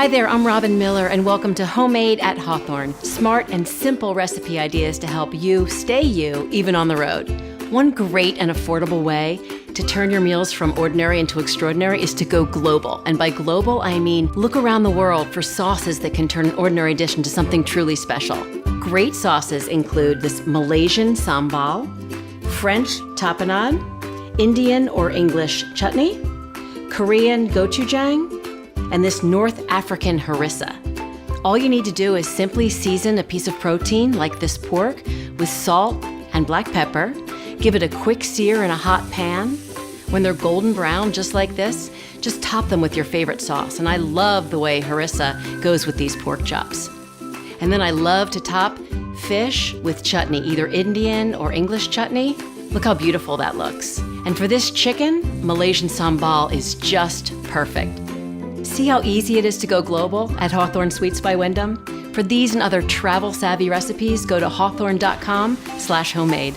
Hi there, I'm Robin Miller, and welcome to Homemade at Hawthorn. Smart and simple recipe ideas to help you stay you, even on the road. One great and affordable way to turn your meals from ordinary into extraordinary is to go global. And by global, I mean look around the world for sauces that can turn an ordinary dish into something truly special. Great sauces include this Malaysian sambal, French tapenade, Indian or English chutney, Korean gochujang, and this North African harissa. All you need to do is simply season a piece of protein, like this pork, with salt and black pepper. Give it a quick sear in a hot pan. When they're golden brown, just like this, just top them with your favorite sauce. And I love the way harissa goes with these pork chops. And then I love to top fish with chutney, either Indian or English chutney. Look how beautiful that looks. And for this chicken, Malaysian sambal is just perfect. See how easy it is to go global at Hawthorn Sweets by Wyndham? For these and other travel-savvy recipes, go to hawthorn.com/homemade.